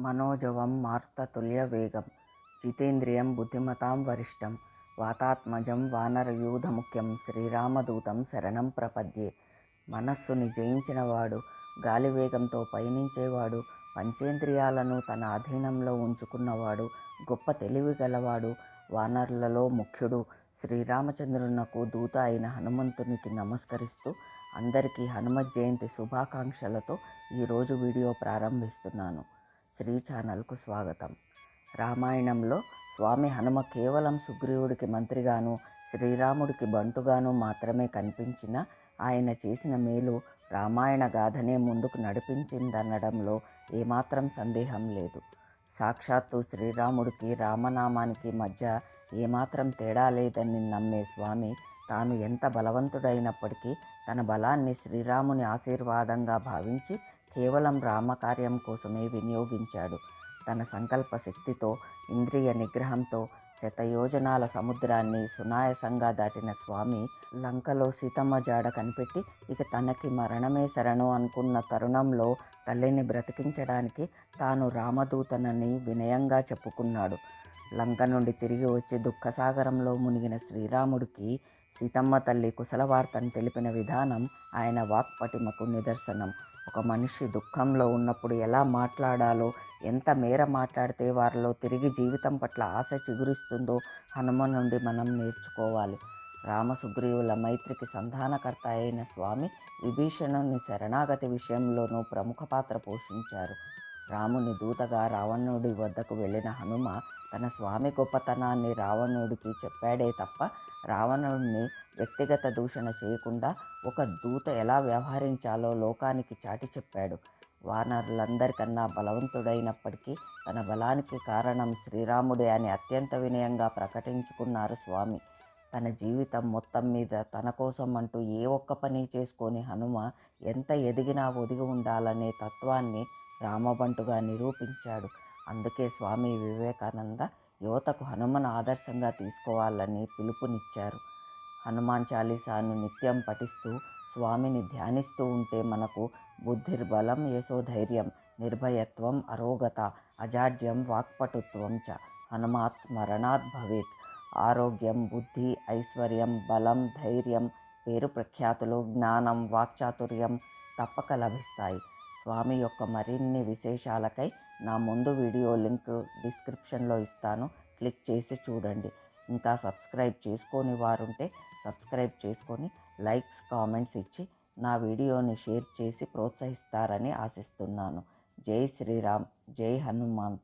మనోజవం మార్తతుల్యవేగం జితేంద్రియం బుద్ధిమతాం వరిష్టం వాతాత్మజం వానరయూధముఖ్యం శ్రీరామదూతం శరణం ప్రపద్యే. మనస్సుని జయించినవాడు, గాలివేగంతో పయనించేవాడు, పంచేంద్రియాలను తన అధీనంలో ఉంచుకున్నవాడు, గొప్ప తెలివి గలవాడు, వానరులలో ముఖ్యుడు, శ్రీరామచంద్రునకు దూత అయిన హనుమంతునికి నమస్కరిస్తూ అందరికీ హనుమత్ జయంతి శుభాకాంక్షలతో ఈరోజు వీడియో ప్రారంభిస్తున్నాను. శ్రీ ఛానల్కు స్వాగతం. రామాయణంలో స్వామి హనుమ కేవలం సుగ్రీవుడికి మంత్రిగాను, శ్రీరాముడికి బంటుగాను మాత్రమే కనిపించిన ఆయన చేసిన మేలు రామాయణ గాథనే ముందుకు నడిపించిందనడంలో ఏమాత్రం సందేహం లేదు. సాక్షాత్తు శ్రీరాముడికి రామనామానికి మధ్య ఏమాత్రం తేడా లేదని నమ్మే స్వామి తాను ఎంత బలవంతుడైనప్పటికీ తన బలాన్ని శ్రీరాముని ఆశీర్వాదంగా భావించి కేవలం రామకార్యం కోసమే వినియోగించాడు. తన సంకల్ప శక్తితో, ఇంద్రియ నిగ్రహంతో శతయోజనాల సముద్రాన్ని సునాయాసంగా దాటిన స్వామి లంకలో సీతమ్మ జాడ కనిపెట్టి ఇక తనకి మరణమే శరణు అనుకున్న తరుణంలో తల్లిని బ్రతికించడానికి తాను రామదూతనని వినయంగా చెప్పుకున్నాడు. లంక నుండి తిరిగి వచ్చి దుఃఖసాగరంలో మునిగిన శ్రీరాముడికి సీతమ్మ తల్లి కుశలవార్తను తెలిపిన విధానం ఆయన వాక్పటిమకు నిదర్శనం. ఒక మనిషి దుఃఖంలో ఉన్నప్పుడు ఎలా మాట్లాడాలో, ఎంత మేర మాట్లాడితే వారిలో తిరిగి జీవితం పట్ల ఆశ చిగురిస్తుందో హనుమ నుండి మనం నేర్చుకోవాలి. రామసుగ్రీవుల మైత్రికి సంధానకర్త అయిన స్వామి విభీషణుని శరణాగతి విషయంలోనూ ప్రముఖ పాత్ర పోషించారు. రాముని దూతగా రావణుడి వద్దకు వెళ్ళిన హనుమ తన స్వామి గొప్పతనాన్ని రావణుడికి చెప్పాడే తప్ప రావణుడిని వ్యక్తిగత దూషణ చేయకుండా ఒక దూత ఎలా వ్యవహరించాలో లోకానికి చాటి చెప్పాడు. వానరులందరికన్నా బలవంతుడైనప్పటికీ తన బలానికి కారణం శ్రీరాముడే అని అత్యంత వినయంగా ప్రకటించుకున్నారు స్వామి. తన జీవితం మొత్తం మీద తన కోసం అంటూ ఏ ఒక్క పని చేసుకొని హనుమ ఎంత ఎదిగినా ఒదిగి ఉండాలనే తత్వాన్ని రామబంటుగా నిరూపించాడు. అందుకే స్వామి వివేకానంద యువతకు హనుమను ఆదర్శంగా తీసుకోవాలని పిలుపునిచ్చారు. హనుమాన్ చాలీసాను నిత్యం పఠిస్తూ స్వామిని ధ్యానిస్తూ ఉంటే మనకు బుద్ధిర్బలం యశోధైర్యం నిర్భయత్వం అరోగత అజాడ్యం వాక్పటుత్వం చ హనుమాత్ స్మరణాత్ భవేత్. ఆరోగ్యం, బుద్ధి, ఐశ్వర్యం, బలం, ధైర్యం, పేరు ప్రఖ్యాతులు, జ్ఞానం, వాక్చాతుర్యం తప్పక లభిస్తాయి. స్వామి యొక్క మరిన్ని విశేషాలకై నా ముందు వీడియో లింక్ డిస్క్రిప్షన్లో ఇస్తాను, క్లిక్ చేసి చూడండి. ఇంకా సబ్స్క్రైబ్ చేసుకోని వారుంటే సబ్స్క్రైబ్ చేసుకొని లైక్స్, కామెంట్స్ ఇచ్చి నా వీడియోని షేర్ చేసి ప్రోత్సహిస్తారని ఆశిస్తున్నాను. జై శ్రీరామ్, జై హనుమాన్.